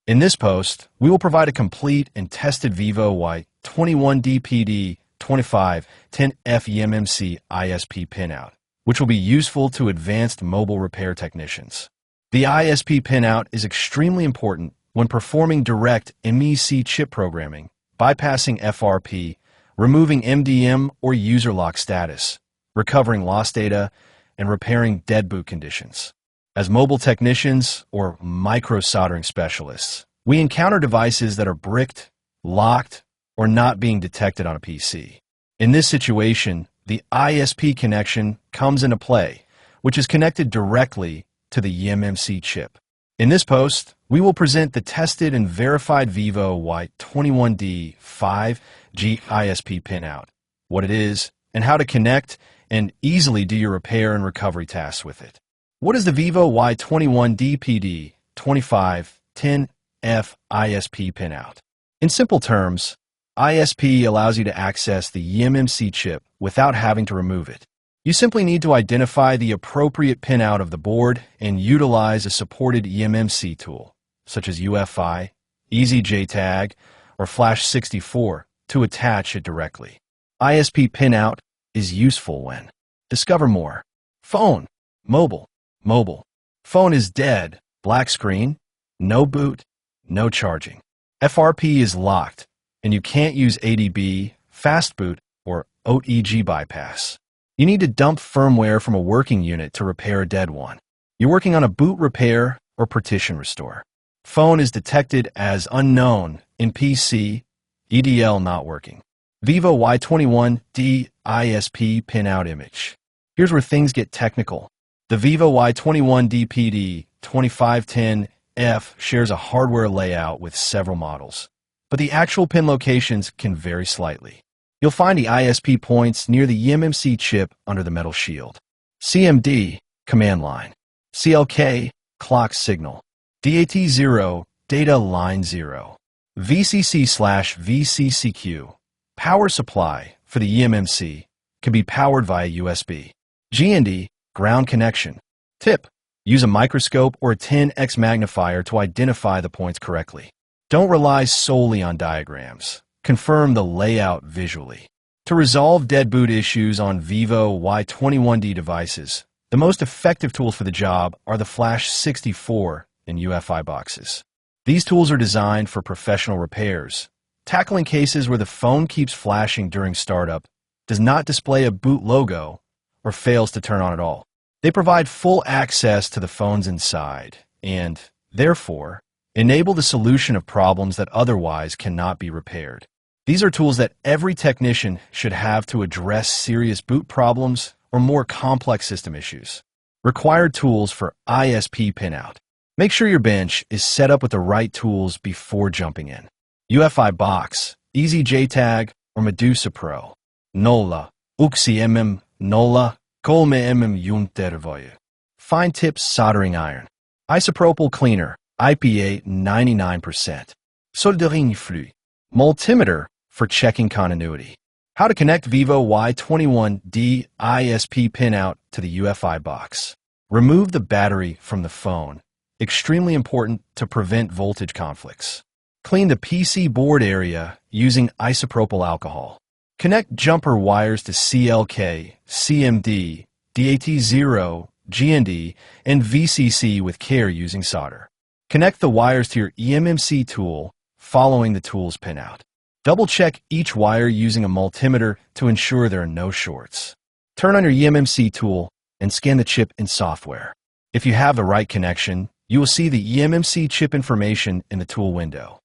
In this post, we will provide a complete and tested Vivo Y21D PD2510F EMMC ISP Pinout, which will be useful to advanced mobile repair technicians. The ISP Pinout is extremely important when performing direct MEEC chip programming, bypassing FRP, removing MDM or user lock status, recovering lost data, and repairing dead boot conditions. As mobile technicians or micro-soldering specialists, we encounter devices that are bricked, locked, or not being detected on a PC. In this situation, the ISP connection comes into play, which is connected directly to the EMMC chip. In this post, we will present the tested and verified Vivo Y21D 5G ISP Pinout, what it is, and how to connect and easily do your repair and recovery tasks with it. What is the Vivo Y21D PD2510F ISP Pinout? In simple terms, ISP allows you to access the EMMC chip without having to remove it. You simply need to identify the appropriate pinout of the board and utilize a supported EMMC tool, such as UFI, EasyJTag, or Flash64 to attach it directly. ISP Pinout is useful when discover more. Phone, mobile. Phone is dead, black screen, no boot, no charging. FRP is locked, and you can't use ADB, fast boot, or OEG bypass. You need to dump firmware from a working unit to repair a dead one. You're working on a boot repair or partition restore. Phone is detected as unknown in PC, EDL not working. Vivo Y21D ISP Pinout image. Here's where things get technical. The Vivo Y21D PD2510F shares a hardware layout with several models, but the actual pin locations can vary slightly. You'll find the ISP points near the EMMC chip under the metal shield. CMD, command line. CLK, clock signal. DAT0, data line 0. VCC/VCCQ, power supply for the EMMC, can be powered via USB. GND, ground connection. Tip, use a microscope or a 10x magnifier to identify the points correctly. Don't rely solely on diagrams. Confirm the layout visually. To resolve dead boot issues on Vivo Y21D devices, the most effective tools for the job are the Flash64 and UFI boxes. These tools are designed for professional repairs, tackling cases where the phone keeps flashing during startup, does not display a boot logo, or fails to turn on at all. They provide full access to the phones inside and, therefore, enable the solution of problems that otherwise cannot be repaired. These are tools that every technician should have to address serious boot problems or more complex system issues. Required tools for ISP Pinout. Make sure your bench is set up with the right tools before jumping in. UFI box, EasyJTag, or Medusa Pro. Nolla, UXI Nolla, Colme Juntervoje. Fine tip soldering iron. Isopropyl cleaner, IPA 99%. Soldering flux. Multimeter for checking continuity. How to connect Vivo Y21D ISP Pinout to the UFI box. Remove the battery from the phone. Extremely important to prevent voltage conflicts. Clean the PC board area using isopropyl alcohol. Connect jumper wires to CLK, CMD, DAT0, GND, and VCC with care using solder. Connect the wires to your EMMC tool following the tool's pinout. Double-check each wire using a multimeter to ensure there are no shorts. Turn on your EMMC tool and scan the chip in software. If you have the right connection, you will see the EMMC chip information in the tool window.